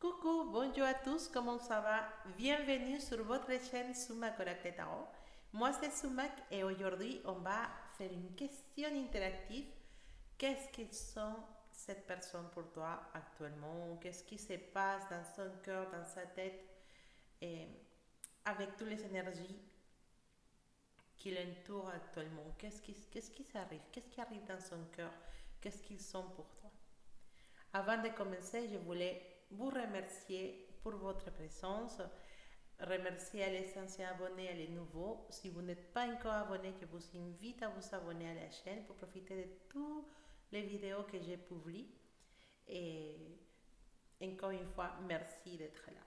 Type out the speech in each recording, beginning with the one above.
Coucou, bonjour à tous, comment ça va? Bienvenue sur votre chaîne Sumac Oracle Tarot. Moi c'est Sumac et aujourd'hui on va faire une question interactive. Qu'est-ce qu'ils sont cette personne pour toi actuellement? Qu'est-ce qui se passe dans son cœur, dans sa tête et avec toutes les énergies qui l'entourent actuellement? Qu'est-ce qui s'arrive? Qu'est-ce qui arrive dans son cœur? Qu'est-ce qu'ils sont pour toi? Avant de commencer, je voulais vous remercier pour votre présence, remercier les anciens abonnés et les nouveaux. Si vous n'êtes pas encore abonné, je vous invite à vous abonner à la chaîne pour profiter de toutes les vidéos que j'ai publiées. Et encore une fois, merci d'être là.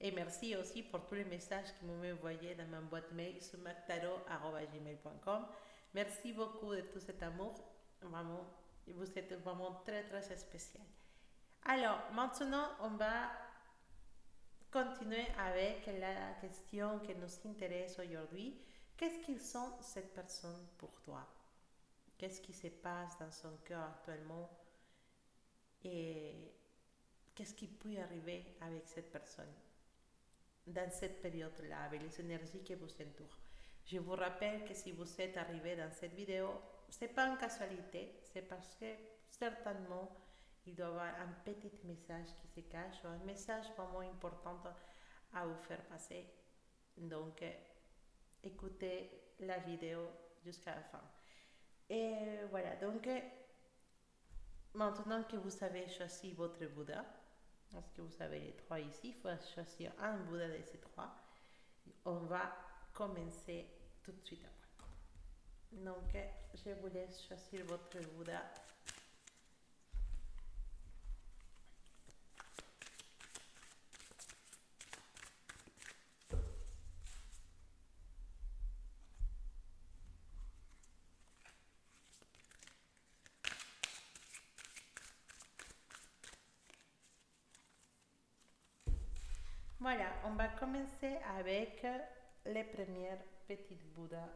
Et merci aussi pour tous les messages que vous m'envoyez dans ma boîte mail sumactaro@gmail.com. Merci beaucoup de tout cet amour. Vraiment, vous êtes vraiment très très spécial. Alors, maintenant, on va continuer avec la question qui nous intéresse aujourd'hui. Qu'est-ce qu'ils sont cette personne pour toi? Qu'est-ce qui se passe dans son cœur actuellement? Et qu'est-ce qui peut arriver avec cette personne dans cette période-là, avec les énergies qui vous entourent? Je vous rappelle que si vous êtes arrivé dans cette vidéo, ce n'est pas une casualité, c'est parce que certainement il doit y avoir un petit message qui se cache, un message vraiment important à vous faire passer. Donc, écoutez la vidéo jusqu'à la fin. Et voilà, donc maintenant que vous avez choisi votre Bouddha, parce que vous avez les trois ici, il faut choisir un Bouddha de ces trois. On va commencer tout de suite après. Donc, je vous laisse choisir votre Bouddha. Voilà, on va commencer avec les premières petites Bouddhas.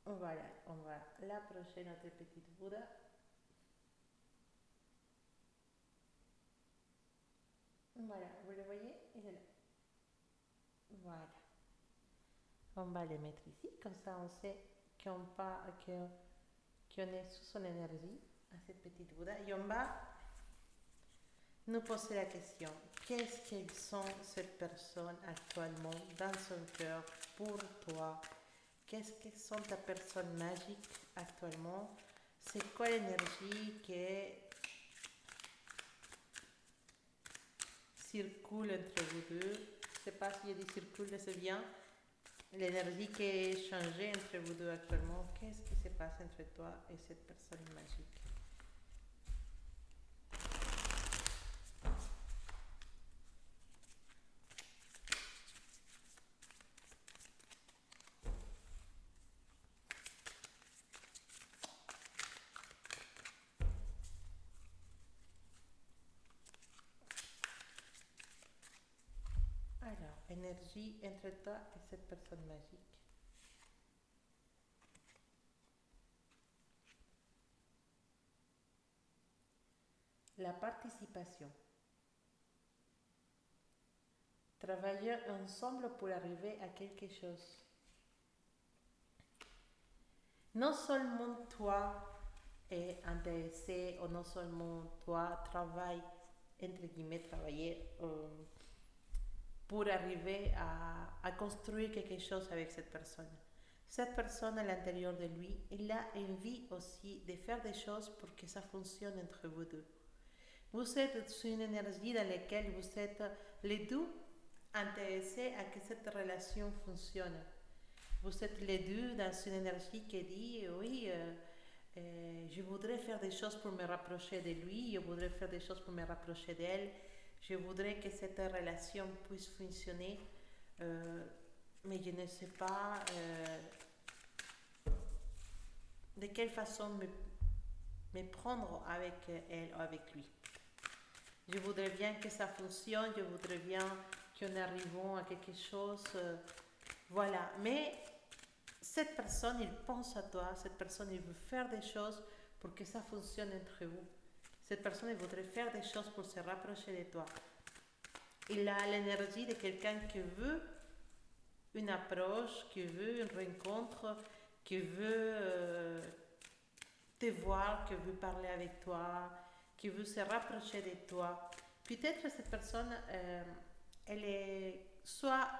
Voilà, on va l'approcher notre petite Bouddha. Voilà, vous le voyez? Il est là. Voilà. On va le mettre ici, comme ça on sait qu'on est sous son énergie à cette petite Bouddha. Et on va nous poser la question, qu'est-ce qu'elles sont cette personne actuellement dans son cœur pour toi? Qu'est-ce que sont ta personne magique actuellement? C'est quoi l'énergie qui circule entre vous deux? Je ne sais pas si je dis circule, c'est bien. L'énergie qui est changée entre vous deux actuellement, qu'est-ce qui se passe entre toi et cette personne magique? Alors, énergie entre toi et cette personne magique. La participation. Travailler ensemble pour arriver à quelque chose. Non seulement toi es intéressé ou non seulement toi travailles, entre guillemets, travailler pour arriver à construire quelque chose avec cette personne. Cette personne à l'intérieur de lui, il a envie aussi de faire des choses pour que ça fonctionne entre vous deux. Vous êtes sur une énergie dans laquelle vous êtes les deux intéressés à que cette relation fonctionne. Vous êtes les deux dans une énergie qui dit oui, je voudrais faire des choses pour me rapprocher de lui, je voudrais faire des choses pour me rapprocher d'elle, je voudrais que cette relation puisse fonctionner, mais je ne sais pas de quelle façon me prendre avec elle ou avec lui. Je voudrais bien que ça fonctionne, je voudrais bien qu'on arrive à quelque chose. Voilà, mais cette personne, il pense à toi, cette personne, il veut faire des choses pour que ça fonctionne entre vous. Cette personne elle voudrait faire des choses pour se rapprocher de toi. Il a l'énergie de quelqu'un qui veut une approche, qui veut une rencontre, qui veut te voir, qui veut parler avec toi, qui veut se rapprocher de toi. Peut-être cette personne, elle est soit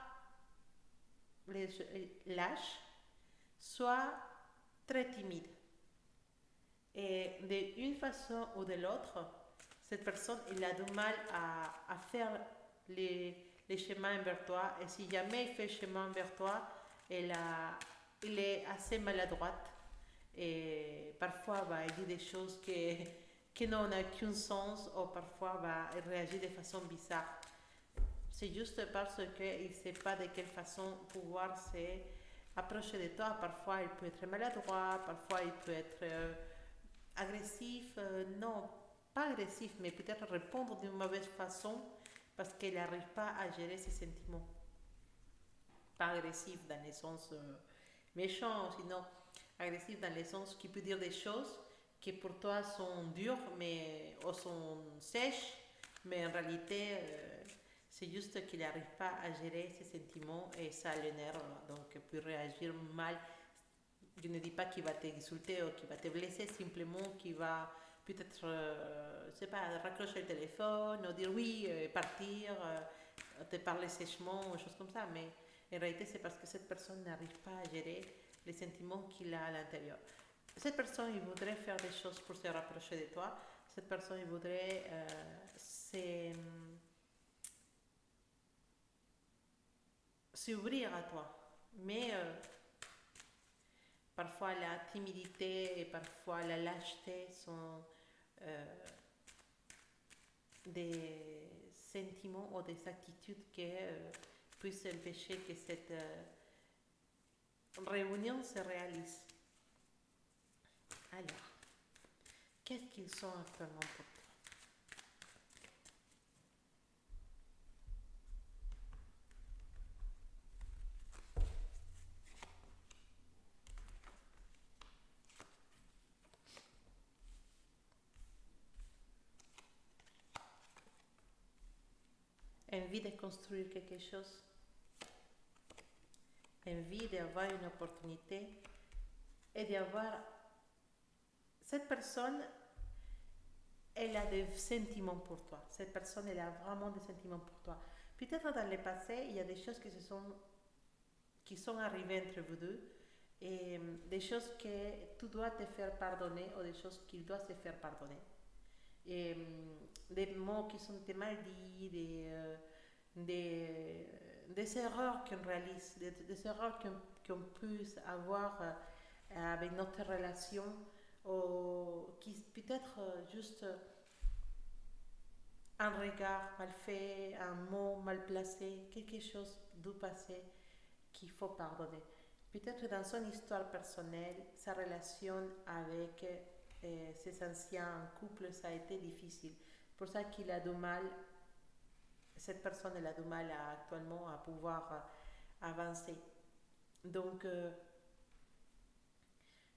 lâche, soit très timide. Et d'une façon ou de l'autre, cette personne elle a du mal à faire les chemins vers toi. Et si jamais il fait le chemin vers toi, il est assez maladroite. Et parfois, il dit des choses qui n'ont aucun sens, ou parfois, il réagit de façon bizarre. C'est juste parce qu'il ne sait pas de quelle façon pouvoir s'approcher de toi. Parfois, il peut être maladroit, parfois, il peut être agressif. Non, pas agressif, mais peut-être répondre d'une mauvaise façon parce qu'il n'arrive pas à gérer ses sentiments. Pas agressif dans le sens méchant, sinon agressif dans le sens qu'il peut dire des choses qui pour toi sont dures ou sont sèches, mais en réalité, c'est juste qu'il n'arrive pas à gérer ses sentiments et ça l'énerve, donc il peut réagir mal. Je ne dis pas qu'il va t'insulter ou qu'il va te blesser, simplement qu'il va peut-être, je sais pas, raccrocher le téléphone ou dire oui, partir, te parler sèchement, ou choses comme ça. Mais en réalité, c'est parce que cette personne n'arrive pas à gérer les sentiments qu'il a à l'intérieur. Cette personne, il voudrait faire des choses pour se rapprocher de toi. Cette personne, il voudrait s'ouvrir à toi. Mais parfois la timidité et parfois la lâcheté sont des sentiments ou des attitudes qui puissent empêcher que cette réunion se réalise. Alors, qu'est-ce qu'ils sont actuellement pour toi? Envie de construire quelque chose, envie d'avoir une opportunité et d'avoir... Cette personne, elle a des sentiments pour toi. Cette personne, elle a vraiment des sentiments pour toi. Peut-être dans le passé, il y a des choses qui sont arrivées entre vous deux et des choses que tu dois te faire pardonner ou des choses qu'il doit se faire pardonner. Et des mots qui sont mal dits, des erreurs qu'on réalise, des erreurs qu'on peut avoir avec notre relation, ou qui peut-être juste un regard mal fait, un mot mal placé, quelque chose du passé qu'il faut pardonner. Peut-être dans son histoire personnelle, sa relation avec ses anciens couples, ça a été difficile. Pour ça qu'il a du mal, cette personne elle a du mal actuellement à pouvoir avancer. Donc,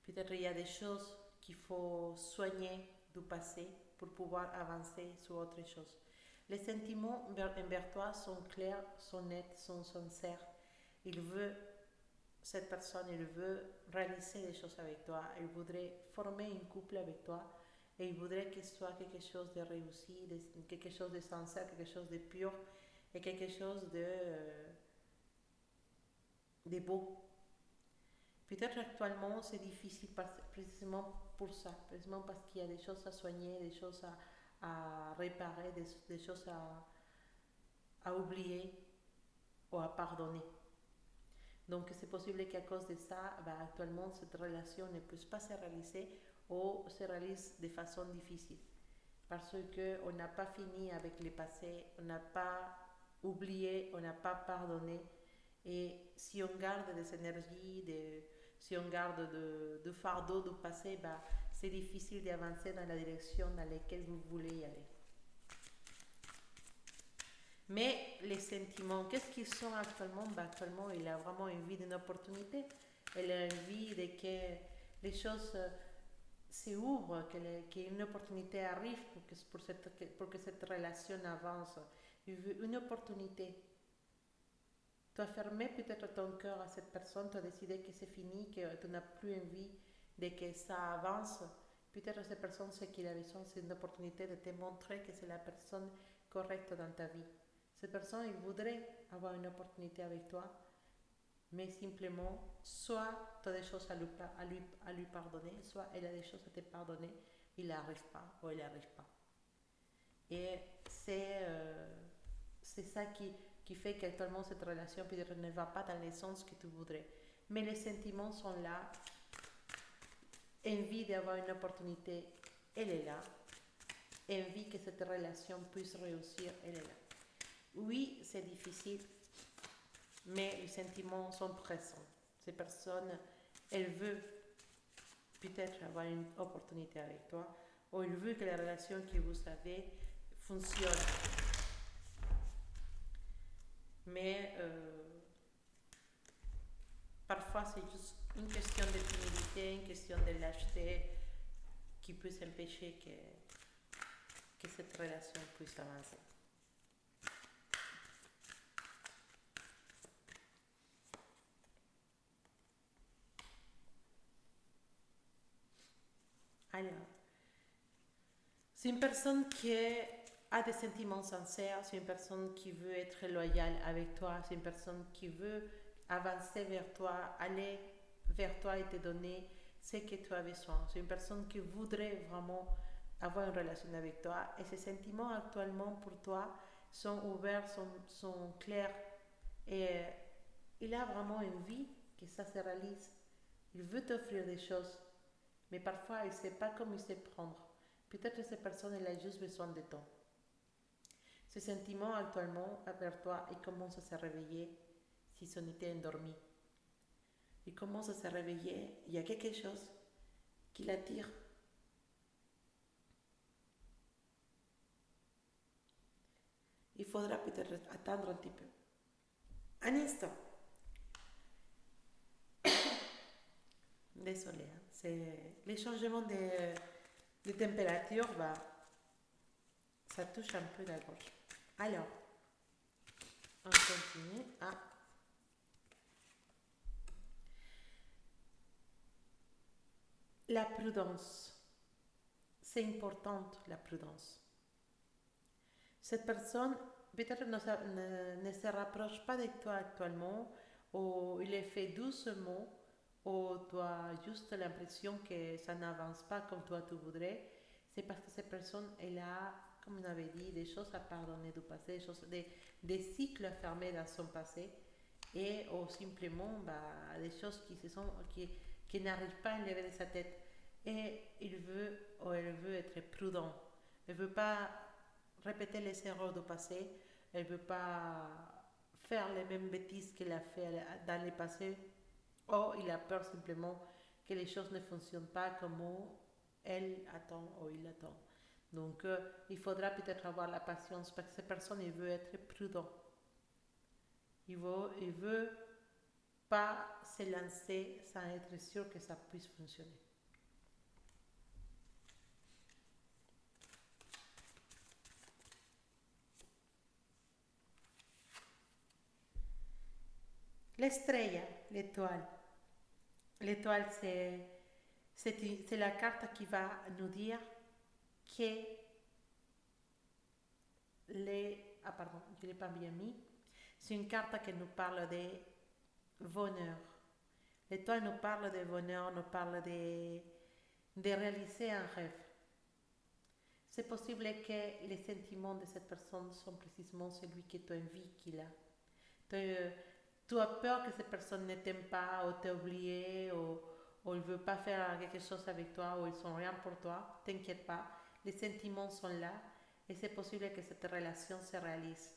peut-être il y a des choses qu'il faut soigner du passé pour pouvoir avancer sur autre chose. Les sentiments envers toi sont clairs, sont nets, sont sincères. Il veut, cette personne, elle veut réaliser des choses avec toi. Elle voudrait former un couple avec toi et il voudrait que ce soit quelque chose de réussi, quelque chose de sincère, quelque chose de pur et quelque chose de beau. Peut-être actuellement c'est difficile précisément pour ça, précisément parce qu'il y a des choses à soigner, des choses à réparer, des choses à oublier ou à pardonner. Donc c'est possible qu'à cause de ça, actuellement cette relation ne puisse pas se réaliser ou se réalise de façon difficile. Parce qu'on n'a pas fini avec le passé, on n'a pas oublié, on n'a pas pardonné. Et si on garde des énergies, si on garde du fardeau du passé, c'est difficile d'avancer dans la direction dans laquelle vous voulez y aller. Mais les sentiments, qu'est-ce qu'ils sont actuellement? Actuellement, il a vraiment envie d'une opportunité. Il a envie de que les choses se s'ouvre, qu'une opportunité arrive pour que cette relation avance. Il veut une opportunité. Tu as fermé peut-être ton cœur à cette personne, tu as décidé que c'est fini, que tu n'as plus envie de que ça avance. Peut-être cette personne, ce qu'il a besoin, c'est une opportunité de te montrer que c'est la personne correcte dans ta vie. Cette personne, il voudrait avoir une opportunité avec toi, mais simplement, soit tu as des choses à lui pardonner, soit elle a des choses à te pardonner, il n'arrive pas ou elle n'arrive pas. Et c'est ça qui fait qu'actuellement cette relation peut-être ne va pas dans le sens que tu voudrais. Mais les sentiments sont là, envie d'avoir une opportunité, elle est là, envie que cette relation puisse réussir, elle est là. Oui, c'est difficile, mais les sentiments sont présents. Ces personnes, elles veulent peut-être avoir une opportunité avec toi, ou elles veulent que la relation que vous avez fonctionne. Mais parfois, c'est juste une question de timidité, une question de lâcheté qui peut empêcher que cette relation puisse avancer. Alors, c'est une personne qui a des sentiments sincères, c'est une personne qui veut être loyale avec toi, c'est une personne qui veut avancer vers toi, aller vers toi et te donner ce que tu as besoin. C'est une personne qui voudrait vraiment avoir une relation avec toi et ces sentiments actuellement pour toi sont ouverts, sont clairs et il a vraiment envie que ça se réalise. Il veut t'offrir des choses, mais parfois il ne sait pas comment il sait prendre. Peut-être que cette personne elle a juste besoin de temps. Ce sentiment actuellement envers toi, il commence à se réveiller si son était endormi. Il commence à se réveiller, il y a quelque chose qui l'attire. Il faudra peut-être attendre un petit peu. Un instant. Désolée, hein. C'est les changements de température, bah, ça touche un peu la gorge. Alors, on continue. La prudence. C'est important, la prudence. Cette personne peut-être ne se rapproche pas de toi actuellement, ou il est fait doucement, ou tu as juste l'impression que ça n'avance pas comme toi tu voudrais. C'est parce que cette personne, elle a, comme on avait dit, des choses à pardonner du passé, des cycles fermés dans son passé, et ou simplement des choses qui n'arrivent pas à lever de sa tête. Et il veut ou elle veut être prudent. Elle ne veut pas répéter les erreurs du passé. Elle ne veut pas faire les mêmes bêtises qu'elle a fait dans le passé. Ou il a peur simplement que les choses ne fonctionnent pas comme elle attend ou il attend. Donc, il faudra peut-être avoir la patience parce que cette personne, il veut être prudent. Il veut pas se lancer sans être sûr que ça puisse fonctionner. L'estrella, l'étoile. L'étoile, c'est la carte qui va nous dire que Ah pardon, je ne l'ai pas bien mis. C'est une carte qui nous parle de bonheur. L'étoile nous parle de bonheur, nous parle de réaliser un rêve. C'est possible que les sentiments de cette personne sont précisément celui que tu as envie qu'il a. Tu as peur que cette personne ne t'aime pas ou t'a oublié ou il ne veut pas faire quelque chose avec toi ou ils sont rien pour toi. T'inquiète pas, les sentiments sont là et c'est possible que cette relation se réalise.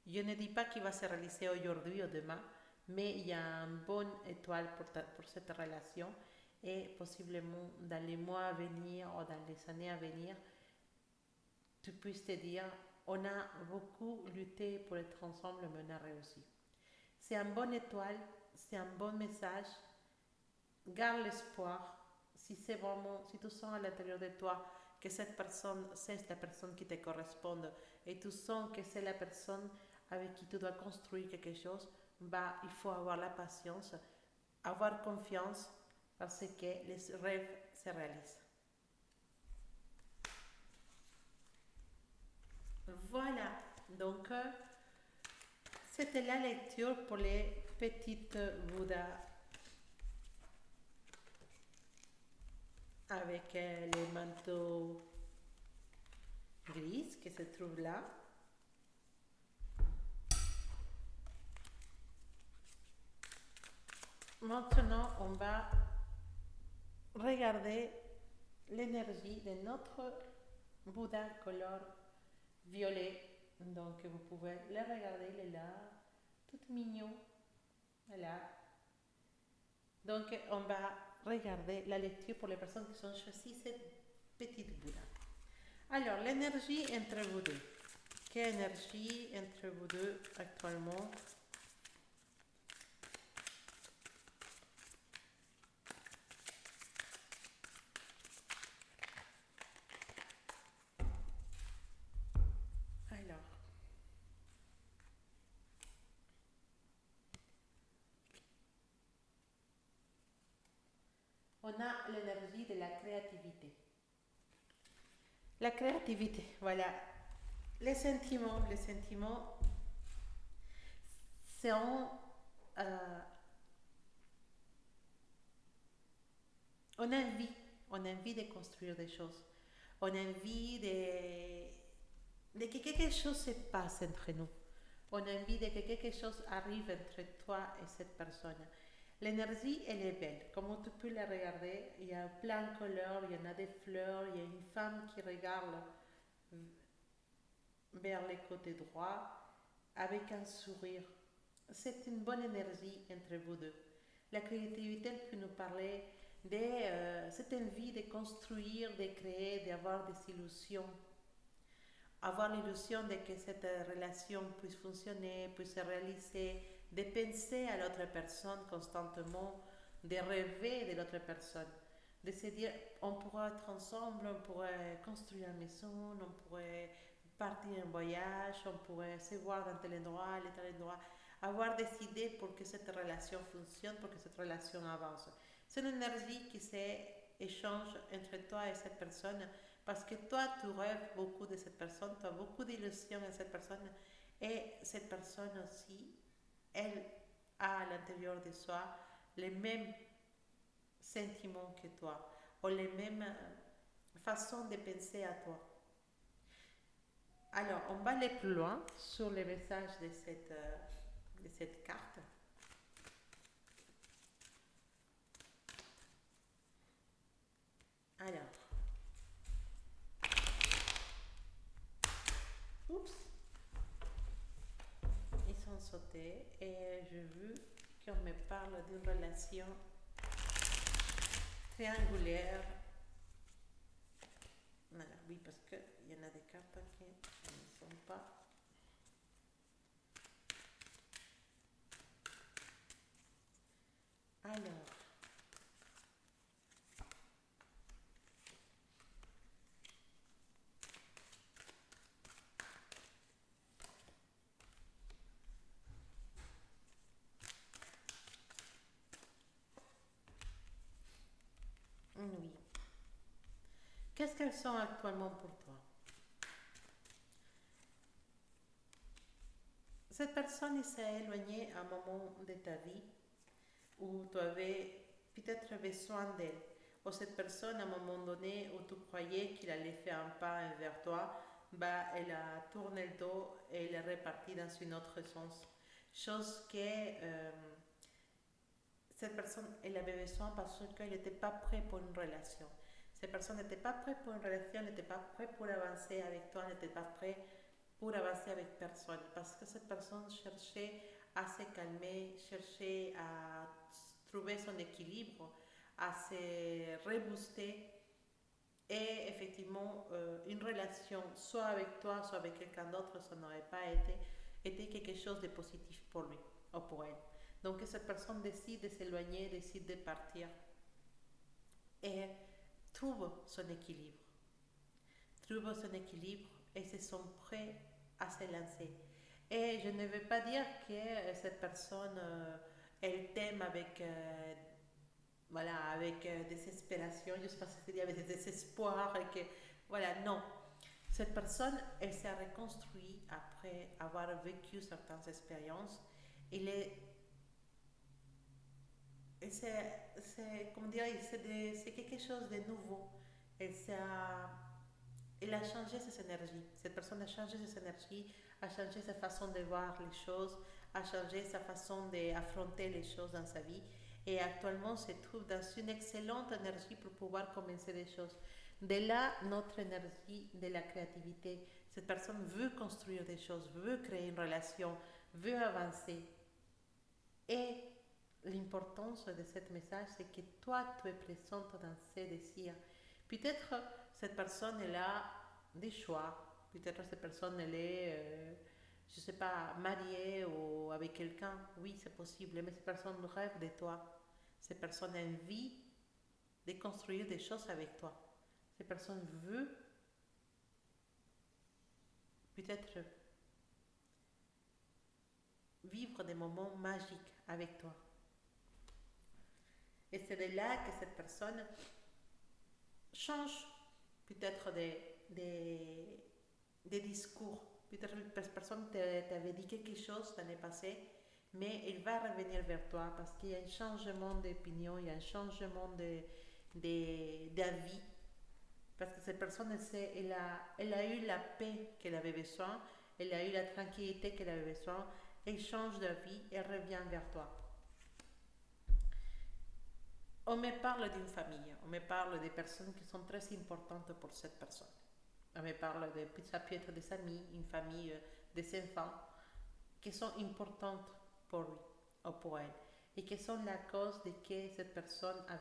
Je ne dis pas qu'il va se réaliser aujourd'hui ou demain, mais il y a une bonne étoile pour cette relation et possiblement dans les mois à venir ou dans les années à venir, tu puisses te dire on a beaucoup lutté pour être ensemble mais on a réussi. C'est une bonne étoile, c'est un bon message. Garde l'espoir. si c'est vraiment, si tu sens à l'intérieur de toi que cette personne, c'est la personne qui te correspond et tu sens que c'est la personne avec qui tu dois construire quelque chose, bah, il faut avoir la patience, avoir confiance parce que les rêves se réalisent. Voilà, donc c'était la lecture pour les petites Bouddhas avec les manteaux gris qui se trouvent là. Maintenant, on va regarder l'énergie de notre Bouddha couleur violet. Donc, vous pouvez le regarder, il est là, tout mignon. Voilà. Donc, on va regarder la lecture pour les personnes qui ont choisi cette petite Bouddha. Alors, l'énergie entre vous deux. Quelle énergie entre vous deux actuellement? Alors, on a l'énergie de la créativité. La créativité, voilà. Les sentiments sont... euh, on a envie, on a envie de construire des choses. On a envie de que quelque chose se passe entre nous. On a envie de que quelque chose arrive entre toi et cette personne. L'énergie, elle est belle. Comme tu peux la regarder, il y a plein de couleurs, il y en a des fleurs, il y a une femme qui regarde vers le côté droit avec un sourire. C'est une bonne énergie entre vous deux. La créativité que nous parlait de cette envie de construire, de créer, d'avoir des illusions. Avoir l'illusion de que cette relation puisse fonctionner, puisse se réaliser, de penser à l'autre personne constamment, de rêver de l'autre personne, de se dire on pourrait être ensemble, on pourrait construire une maison, on pourrait partir en voyage, on pourrait se voir dans tel endroit, tel endroit, avoir des idées pour que cette relation fonctionne, pour que cette relation avance. C'est une énergie qui s'échange entre toi et cette personne parce que toi, tu rêves beaucoup de cette personne, tu as beaucoup d'illusions en cette personne et cette personne aussi, elle a à l'intérieur de soi les mêmes sentiments que toi ou les mêmes façons de penser à toi. Alors, on va aller plus loin sur les messages de cette carte. Alors, oups, ils sont sautés et je veux qu'on me parle d'une relation triangulaire. Voilà, oui, parce qu'il y en a des cartes qui ne sont pas. Alors, oui. Qu'est-ce qu'elles sont actuellement pour toi? Cette personne s'est éloignée à un moment de ta vie où tu avais peut-être besoin d'elle. Ou cette personne, à un moment donné où tu croyais qu'il allait faire un pas vers toi, bah, elle a tourné le dos et elle est repartie dans un autre sens. Chose que cette personne, elle avait besoin parce qu'elle n'était pas prête pour une relation. Cette personne n'était pas prête pour une relation, n'était pas prête pour avancer avec toi, n'était pas prête pour avancer avec personne. Parce que cette personne cherchait à se calmer, cherchait à trouver son équilibre, à se rebooster. Et effectivement, une relation, soit avec toi, soit avec quelqu'un d'autre, ça n'aurait pas été quelque chose de positif pour lui ou pour elle. Donc cette personne décide de s'éloigner, décide de partir. et trouve son équilibre. Trouve son équilibre et se sont prêts à se lancer. Et je ne veux pas dire que cette personne, elle t'aime avec, voilà, avec désespération, je sais pas si c'est avec des désespoir, et que, voilà, non. Cette personne, elle s'est reconstruite après avoir vécu certaines expériences. Il est, comment dire, c'est quelque chose de nouveau. Elle, elle a changé ses énergies. Cette personne a changé ses énergies, a changé sa façon de voir les choses, a changé sa façon d'affronter les choses dans sa vie et actuellement se trouve dans une excellente énergie pour pouvoir commencer les choses. De là, notre énergie de la créativité. Cette personne veut construire des choses, veut créer une relation, veut avancer. Et l'importance de ce message, c'est que toi, tu es présente dans ses désirs. Peut-être cette personne, elle a des choix. Peut-être cette personne, elle est, je ne sais pas, mariée ou avec quelqu'un. Oui, c'est possible, mais cette personne rêve de toi. Cette personne a envie de construire des choses avec toi. Cette personne veut peut-être vivre des moments magiques avec toi. Et c'est de là que cette personne change peut-être des discours. Peut-être que cette personne t'avait dit quelque chose l'année passée, mais il va revenir vers toi parce qu'il y a un changement d'opinion, il y a un changement d'avis. Parce que cette personne, elle a eu la paix qu'elle avait besoin, elle a eu la tranquillité qu'elle avait besoin, elle change d'avis, elle revient vers toi. On me parle d'une famille, on me parle des personnes qui sont très importantes pour cette personne. On me parle de, ça peut être des amis, une famille, des enfants qui sont importantes pour lui ou pour elle et qui sont la cause de que cette personne a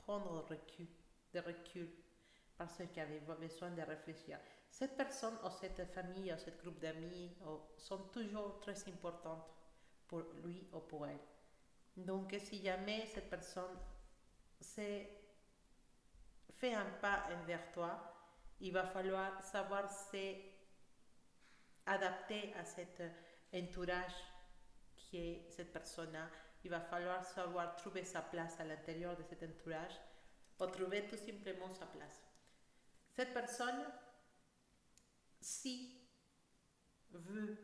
prendre de recul parce qu'elle avait besoin de réfléchir. Cette personne ou cette famille ou ce groupe d'amis sont toujours très importantes pour lui ou pour elle. Donc si jamais cette personne s'est fait un pas vers toi, il va falloir savoir s'adapter à cet entourage qui est cette personne-là. Il va falloir savoir trouver sa place à l'intérieur de cet entourage ou trouver tout simplement sa place. Cette personne, si veut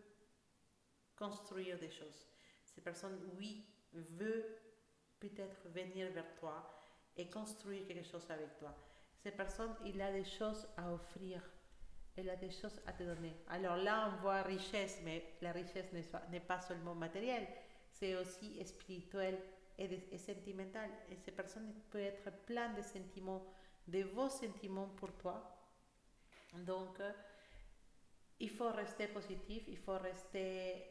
construire des choses, cette personne, oui, veut peut-être venir vers toi et construire quelque chose avec toi. Cette personne, il a des choses à offrir, elle a des choses à te donner. Alors là, on voit richesse, mais la richesse n'est pas seulement matérielle, c'est aussi spirituel et sentimental. Et cette personne peut être pleine de sentiments, de vos sentiments pour toi. Donc, il faut rester positif, il faut rester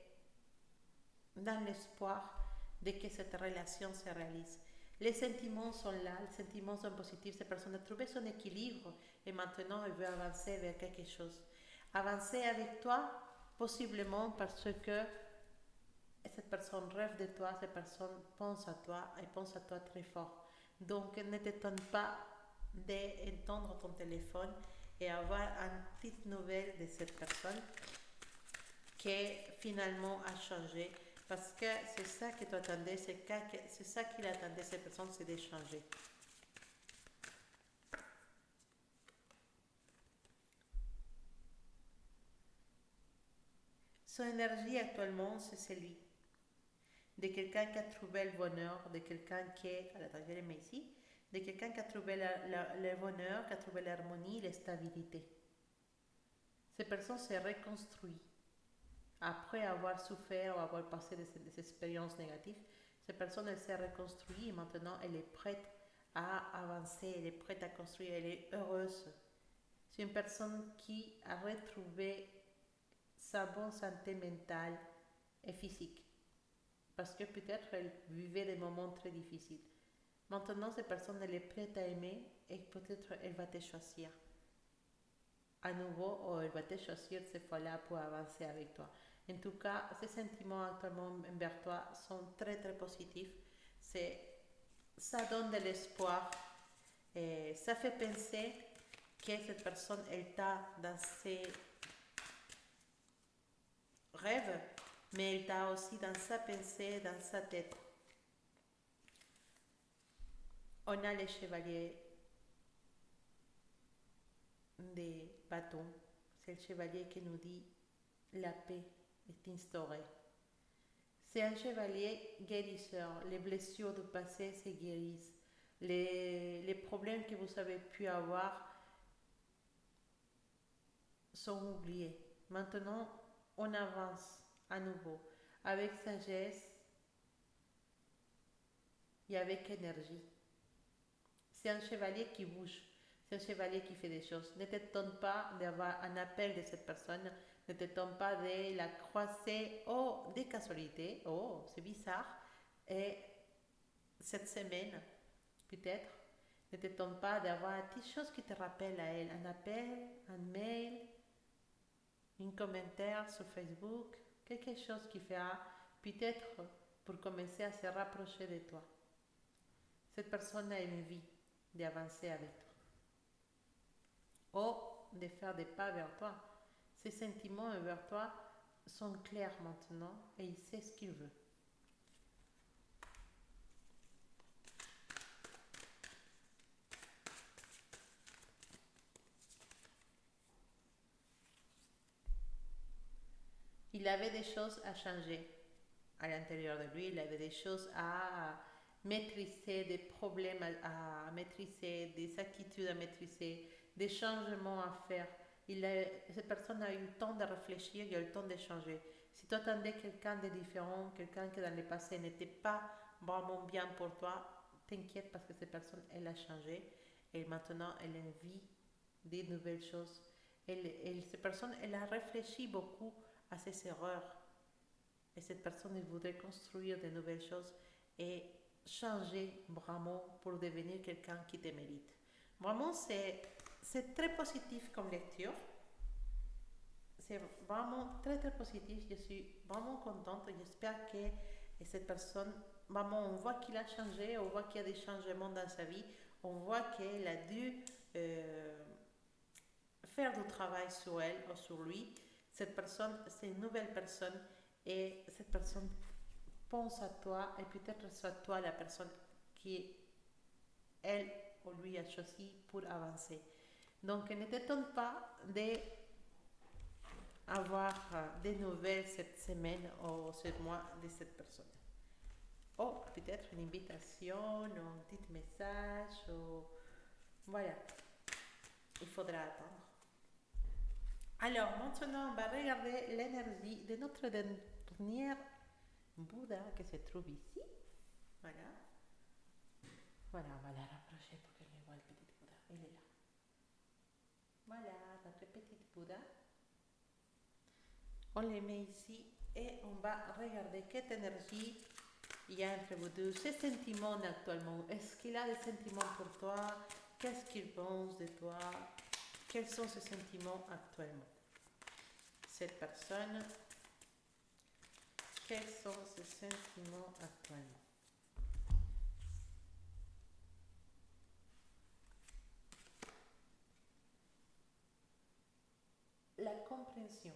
dans l'espoir de que cette relation se réalise. Les sentiments sont là, les sentiments sont positifs, cette personne a trouvé son équilibre et maintenant elle veut avancer vers quelque chose. Avancer avec toi, possiblement parce que cette personne rêve de toi, cette personne pense à toi et pense à toi très fort. Donc ne t'étonne pas d'entendre ton téléphone et avoir une petite nouvelle de cette personne qui finalement a changé parce que c'est ça que tu attendais, c'est ça qu'il attendait cette personne, c'est d'échanger. Son énergie actuellement, c'est celui de quelqu'un qui a trouvé le bonheur, de quelqu'un qui est, attends, je le mets ici, de quelqu'un qui a trouvé le bonheur, qui a trouvé l'harmonie, la stabilité. Cette personne s'est reconstruite après avoir souffert ou avoir passé des expériences négatives. Cette personne, elle s'est reconstruite et maintenant elle est prête à avancer, elle est prête à construire, elle est heureuse. C'est une personne qui a retrouvé sa bonne santé mentale et physique. Parce que peut-être elle vivait des moments très difficiles. Maintenant, cette personne, elle est prête à aimer et peut-être elle va te choisir à nouveau ou elle va te choisir cette fois-là pour avancer avec toi. En tout cas, ces sentiments actuellement envers toi sont très très positifs. Ça donne de l'espoir Et ça fait penser que cette personne, elle t'a dans ses rêves, mais elle t'a aussi dans sa pensée, dans sa tête. On a les chevaliers des bâtons. C'est le chevalier qui nous dit la paix est instaurée. C'est un chevalier guérisseur. Les blessures du passé se guérissent. Les problèmes que vous avez pu avoir sont oubliés. Maintenant, on avance à nouveau avec sagesse et avec énergie. C'est un chevalier qui bouge. C'est un chevalier qui fait des choses. Ne t'étonne pas d'avoir un appel de cette personne. Ne t'étonne pas de la croiser. Oh, des casualités. Oh, c'est bizarre. Et cette semaine, peut-être, ne t'étonne pas d'avoir des choses qui te rappellent à elle. Un appel, un mail, un commentaire sur Facebook. Quelque chose qui fera peut-être pour commencer à se rapprocher de toi. Cette personne a envie d'avancer avec toi. Ou de faire des pas vers toi. Ses sentiments envers toi sont clairs maintenant et il sait ce qu'il veut. Il avait des choses à changer à l'intérieur de lui, il avait des choses à maîtriser, des problèmes à maîtriser, des attitudes à maîtriser, des changements à faire. Cette personne a eu le temps de réfléchir, il a eu le temps de changer. Si tu attendais quelqu'un de différent, quelqu'un qui dans le passé n'était pas vraiment bien pour toi, t'inquiète parce que cette personne, elle a changé et maintenant elle envie des nouvelles choses. Cette personne, elle a réfléchi beaucoup à ses erreurs. Et cette personne, elle voudrait construire de nouvelles choses et changer vraiment pour devenir quelqu'un qui te mérite. Vraiment, c'est très positif comme lecture. C'est vraiment très très positif. Je suis vraiment contente. J'espère que cette personne, vraiment, on voit qu'il a changé, on voit qu'il y a des changements dans sa vie, on voit qu'elle a dû faire du travail sur elle ou sur lui. Cette personne, c'est une nouvelle personne et cette personne pense à toi et peut-être c'est toi la personne qui elle ou lui a choisi pour avancer. Donc ne t'étonne pas d'avoir des nouvelles cette semaine ou ce mois de cette personne. Ou peut-être une invitation ou un petit message ou voilà, il faudra attendre. Alors maintenant, on va regarder l'énergie de notre dernier Bouddha qui se trouve ici. Voilà. Voilà, on va la rapprocher pour qu'elle voit le petit Bouddha. Il est là. Voilà, notre petit Bouddha. On les met ici et on va regarder quelle énergie il y a entre vous deux. Ses sentiments actuellement. Est-ce qu'il a des sentiments pour toi? Qu'est-ce qu'il pense de toi? Quels sont ses sentiments actuellement? Cette personne, quels sont ses sentiments actuellement? La compréhension.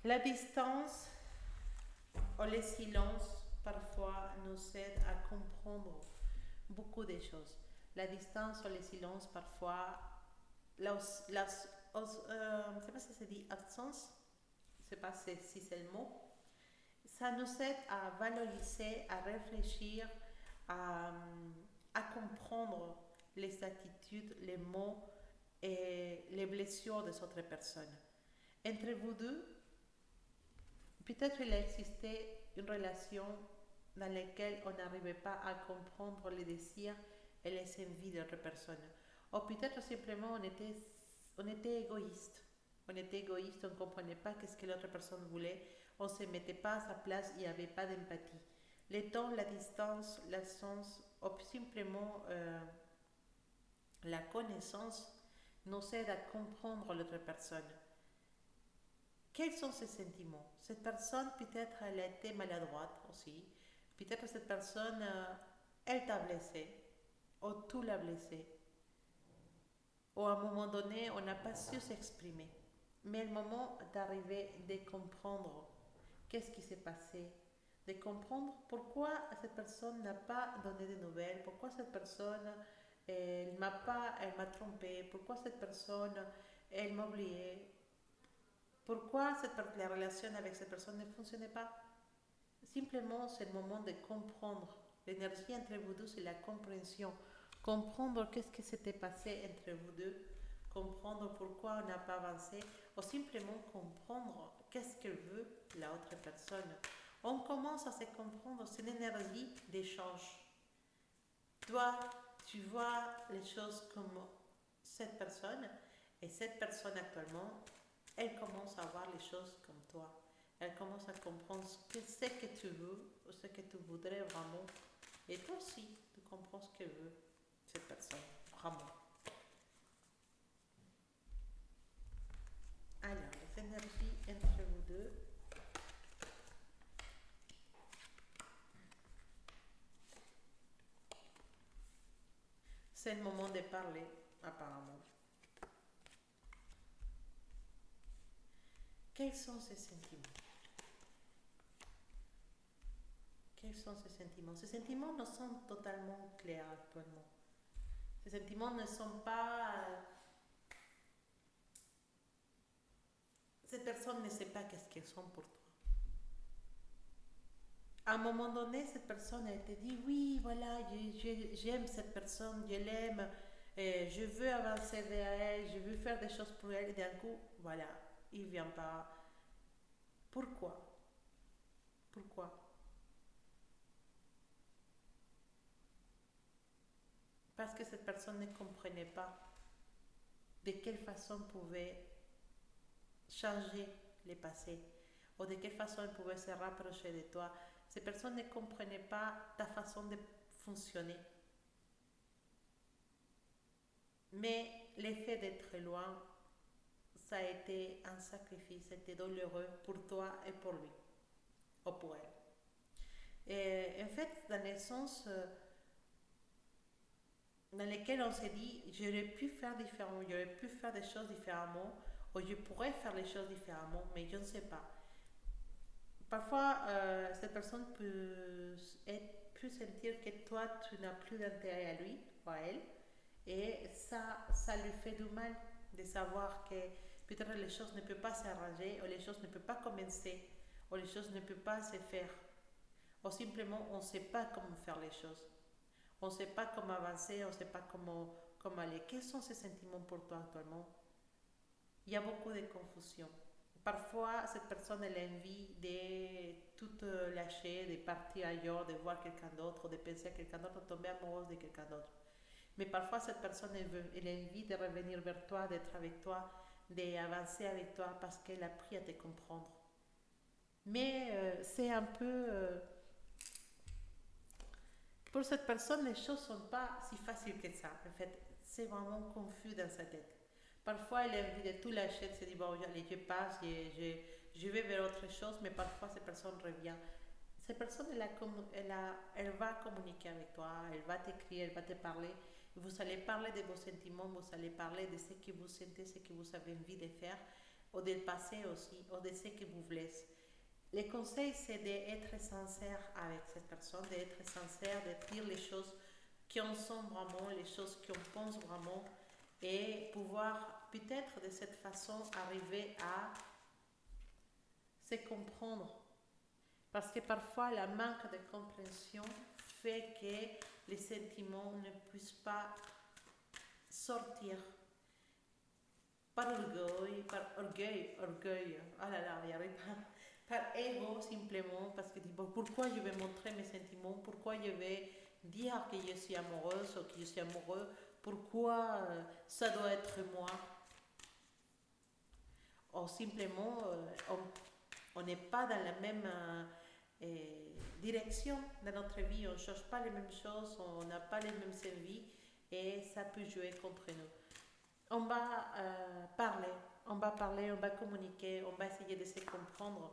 La distance ou le silence parfois nous aide à comprendre beaucoup de choses. La distance ou le silence parfois, je ne sais pas si ça se dit absence, je ne sais pas si c'est le mot, ça nous aide à valoriser, à réfléchir, à, à comprendre les attitudes, les mots et les blessures des autres personnes. Entre vous deux, peut-être il a existé une relation dans laquelle on n'arrivait pas à comprendre les désirs et les envies de l'autre personne. Ou peut-être simplement on était égoïste. On était égoïste, on ne comprenait pas ce que l'autre personne voulait, on ne se mettait pas à sa place, il n'y avait pas d'empathie. Le temps, la distance, l'absence, ou simplement la connaissance nous aide à comprendre l'autre personne. Quels sont ses sentiments? Cette personne, peut-être, elle a été maladroite aussi. Peut-être cette personne elle t'a blessé, ou tu l'as blessé, ou à un moment donné, on n'a pas su s'exprimer. Mais le moment d'arriver, de comprendre qu'est-ce qui s'est passé, de comprendre pourquoi cette personne n'a pas donné de nouvelles, pourquoi cette personne elle m'a trompé, pourquoi cette personne elle m'a oublié, pourquoi la relation avec cette personne ne fonctionnait pas. Simplement, c'est le moment de comprendre. L'énergie entre vous deux, c'est la compréhension. Comprendre qu'est-ce qui s'était passé entre vous deux, comprendre pourquoi on n'a pas avancé, ou simplement comprendre qu'est-ce que veut la autre personne. On commence à se comprendre, c'est l'énergie d'échange. Toi, tu vois les choses comme cette personne, et cette personne actuellement, elle commence à voir les choses comme toi. Elle commence à comprendre ce que tu veux, ou ce que tu voudrais vraiment. Et toi aussi, tu comprends ce que veut cette personne, vraiment. Alors, les énergies entre vous deux. C'est le moment de parler, apparemment. Quels sont ces sentiments? Quels sont ces sentiments? Ces sentiments ne sont totalement clairs actuellement. Ces sentiments ne sont pas... Cette personne ne sait pas qu'est-ce qu'ils sont pour toi. À un moment donné, cette personne, elle te dit, oui, voilà, j'aime cette personne, je l'aime, je veux avancer vers elle, je veux faire des choses pour elle, et d'un coup, voilà, il ne vient pas. Pourquoi? Pourquoi? Parce que cette personne ne comprenait pas de quelle façon pouvait changer le passé, ou de quelle façon elle pouvait se rapprocher de toi. Ces personnes ne comprenaient pas ta façon de fonctionner. Mais l'effet d'être loin, ça a été un sacrifice, c'était douloureux pour toi et pour lui, ou pour elle. Et en fait, dans le sens dans lequel on s'est dit, j'aurais pu faire différemment, j'aurais pu faire des choses différemment, ou je pourrais faire les choses différemment, mais je ne sais pas. Parfois, cette personne peut sentir que toi, tu n'as plus d'intérêt à lui ou à elle, et ça lui fait du mal de savoir que peut-être les choses ne peuvent pas s'arranger, ou les choses ne peuvent pas commencer, ou les choses ne peuvent pas se faire, ou simplement on ne sait pas comment faire les choses. On ne sait pas comment avancer, on ne sait pas comment aller. Quels sont ces sentiments pour toi actuellement? Il y a beaucoup de confusion. Parfois, cette personne elle a envie de tout lâcher, de partir ailleurs, de voir quelqu'un d'autre, de penser à quelqu'un d'autre, de tomber amoureuse de quelqu'un d'autre. Mais parfois, cette personne elle a envie de revenir vers toi, d'être avec toi, d'avancer avec toi parce qu'elle a appris à te comprendre. Mais c'est un peu... pour cette personne, les choses ne sont pas si faciles que ça. En fait, c'est vraiment confus dans sa tête. Parfois, elle a envie de tout lâcher, elle se dit, bon, allez, je passe, je vais vers autre chose, mais parfois, cette personne revient. Cette personne, elle va communiquer avec toi, elle va t'écrire, elle va te parler. Vous allez parler de vos sentiments, vous allez parler de ce que vous sentez, ce que vous avez envie de faire, ou du passé aussi, ou de ce que vous blesse. Le conseil, c'est d'être sincère avec cette personne, d'être sincère, de dire les choses qui en sont vraiment, les choses qu'on pense vraiment, et pouvoir peut-être de cette façon arriver à se comprendre. Parce que parfois, la manque de compréhension fait que les sentiments ne puissent pas sortir par orgueil, ah là là, il arrive pas, par ego simplement, parce que bon, pourquoi je vais montrer mes sentiments, pourquoi je vais dire que je suis amoureuse ou que je suis amoureux, pourquoi ça doit être moi, ou simplement on n'est pas dans la même direction dans notre vie, on ne cherche pas les mêmes choses, on n'a pas les mêmes envies, et ça peut jouer contre nous. On va parler, on va communiquer, on va essayer de se comprendre.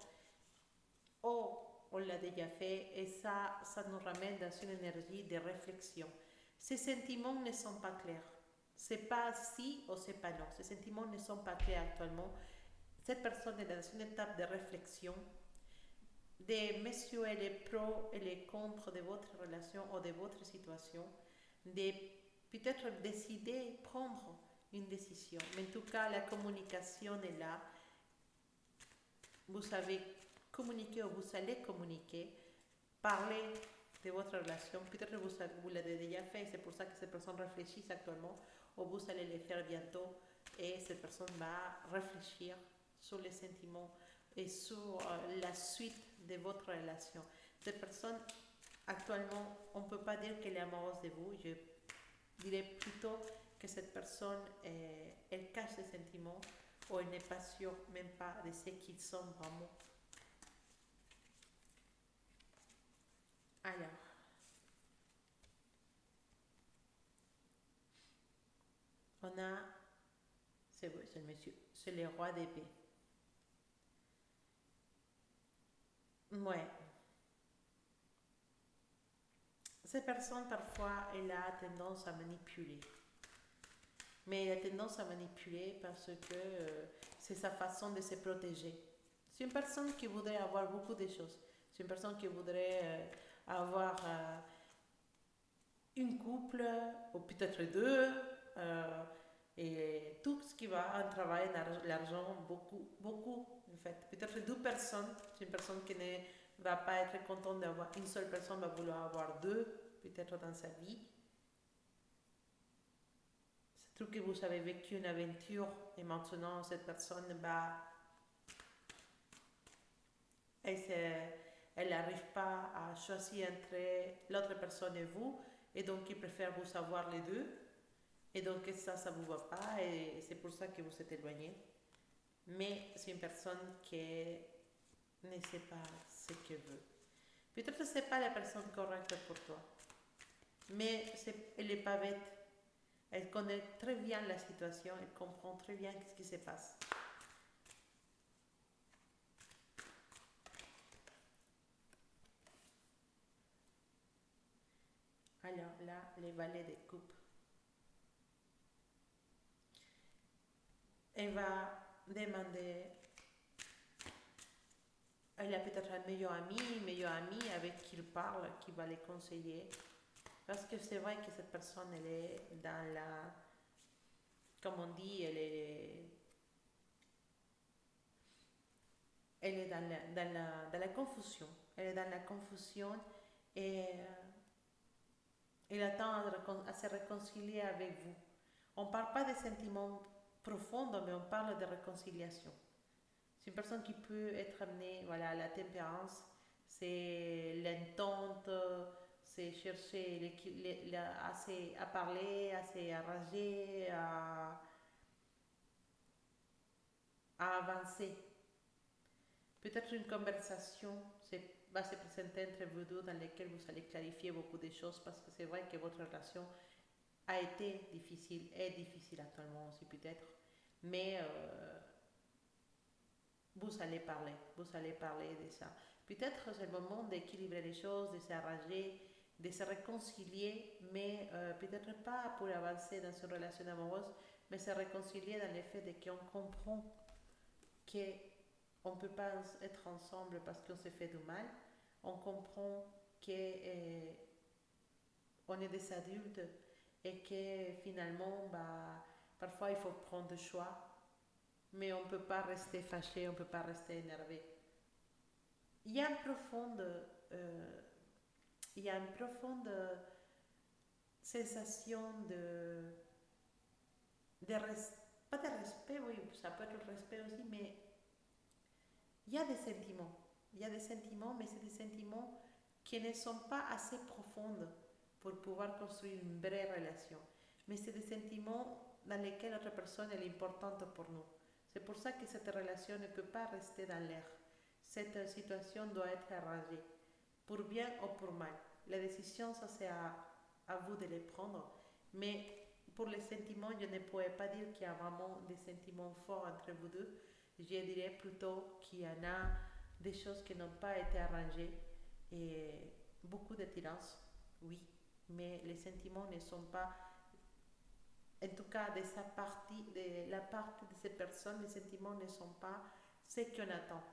Ou on l'a déjà fait et ça nous ramène dans une énergie de réflexion. Ces sentiments ne sont pas clairs. C'est pas si ou c'est pas non. Ces sentiments ne sont pas clairs actuellement. Cette personne est dans une étape de réflexion, de mesurer les pros et les contre de votre relation ou de votre situation, de peut-être décider, prendre une décision. Mais en tout cas, la communication est là. Vous savez communiquer ou vous allez communiquer, parler de votre relation. Peut-être que vous l'avez déjà fait, c'est pour ça que cette personne réfléchit actuellement, ou vous allez le faire bientôt, et cette personne va réfléchir sur les sentiments et sur la suite de votre relation. Cette personne, actuellement, on ne peut pas dire qu'elle est amoureuse de vous. Je dirais plutôt que cette personne, elle cache ses sentiments ou elle n'est pas sûre même pas de ce qu'ils sont vraiment. Alors, on a, c'est le monsieur, c'est le roi d'épée. Ouais. Cette personne, parfois, elle a tendance à manipuler. Mais elle a tendance à manipuler parce que c'est sa façon de se protéger. C'est une personne qui voudrait avoir beaucoup de choses. C'est une personne qui voudrait avoir une couple, ou peut-être deux, euh, et tout ce qui va en travail, l'argent, beaucoup, beaucoup, en fait. Peut-être deux personnes. C'est une personne qui ne va pas être contente d'avoir une seule personne, va vouloir avoir deux, peut-être dans sa vie. C'est tout que vous avez vécu une aventure et maintenant cette personne, bah, elle n'arrive pas à choisir entre l'autre personne et vous, et donc il préfère vous avoir les deux, et donc ça ne vous va pas, et c'est pour ça que vous êtes éloigné. Mais c'est une personne qui ne sait pas ce qu'elle veut. Peut-être que ce n'est pas la personne correcte pour toi, mais elle n'est pas bête. Elle connaît très bien la situation, elle comprend très bien ce qui se passe. Alors là, les valets de coupe. Elle va demander, elle a peut-être un meilleur ami avec qui il parle, qui va les conseiller. Parce que c'est vrai que cette personne, elle est dans la, comme on dit, elle est dans la confusion. Elle est dans la confusion et elle attend à se réconcilier avec vous. On ne parle pas de sentiments profonds, mais on parle de réconciliation. C'est une personne qui peut être amenée, voilà, à la tempérance, c'est l'entente, c'est chercher à parler, à s'arranger, à avancer. Peut-être une conversation va se présenter entre vous deux dans laquelle vous allez clarifier beaucoup de choses parce que c'est vrai que votre relation a été difficile, est difficile actuellement aussi peut-être, mais vous allez parler de ça. Peut-être c'est le moment d'équilibrer les choses, de s'arranger, de se réconcilier, mais peut-être pas pour avancer dans une relation amoureuse, mais se réconcilier dans le fait de qu'on comprend qu'on ne peut pas être ensemble parce qu'on s'est fait du mal. On comprend qu'on est des adultes et que finalement, bah, parfois il faut prendre des choix, mais on ne peut pas rester fâché, on ne peut pas rester énervé. Il y a une profonde, euh, il y a une profonde sensation pas de respect, oui, ça peut être le respect aussi, mais il y a des sentiments. Il y a des sentiments, mais c'est des sentiments qui ne sont pas assez profondes pour pouvoir construire une vraie relation. Mais c'est des sentiments dans lesquels l'autre personne est importante pour nous. C'est pour ça que cette relation ne peut pas rester dans l'air. Cette situation doit être arrangée, pour bien ou pour mal. La décision, ça c'est à vous de les prendre. Mais pour les sentiments, je ne pourrais pas dire qu'il y a vraiment des sentiments forts entre vous deux. Je dirais plutôt qu'il y en a des choses qui n'ont pas été arrangées et beaucoup d'attirance, oui, mais les sentiments ne sont pas, en tout cas de sa partie, de la partie de ces personnes, les sentiments ne sont pas ce qu'on attend.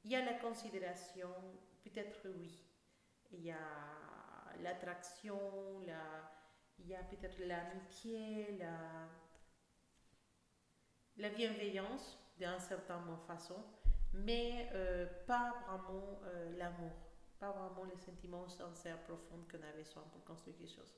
Il y a la considération, peut-être oui. Il y a l'attraction, il y a peut-être l'amitié, la bienveillance d'une certaine façon, mais pas vraiment l'amour, pas vraiment les sentiments sincères, profonds qu'on a besoin pour construire quelque chose.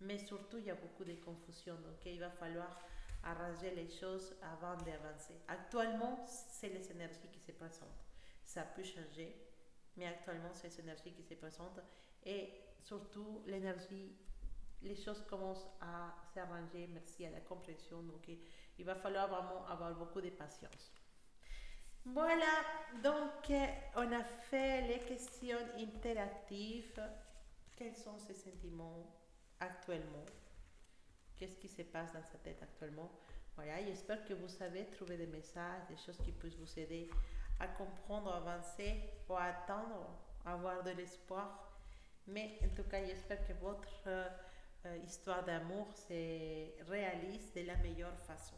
Mais surtout, il y a beaucoup de confusion, donc il va falloir arranger les choses avant d'avancer. Actuellement, c'est les énergies qui se présentent. Ça peut changer, mais actuellement, c'est les énergies qui se présentent et surtout l'énergie, les choses commencent à s'arranger merci à la compréhension, donc il va falloir vraiment avoir beaucoup de patience. Voilà, donc on a fait les questions interactives. Quels sont ces sentiments actuellement? Qu'est-ce qui se passe dans sa tête actuellement? Voilà, j'espère que vous savez trouver des messages, des choses qui peuvent vous aider à comprendre, à avancer ou à attendre, à avoir de l'espoir. Mais en tout cas, j'espère que votre histoire d'amour se réalise de la meilleure façon.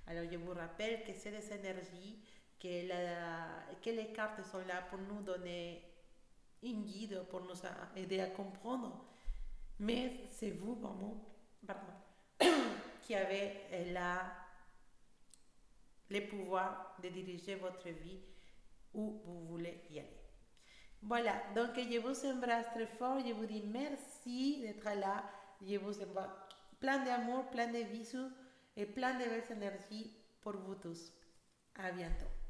Alors, je vous rappelle que c'est des énergies, que les cartes sont là pour nous donner une guide, pour nous aider à comprendre. Mais c'est vous, vraiment, pardon, qui avez le pouvoir de diriger votre vie où vous voulez y aller. Voilà, donc je vous embrasse très fort, je vous dis merci d'être là, je vous envoie plein d'amour, plein de bisous et plein de belles énergies pour vous tous. À bientôt.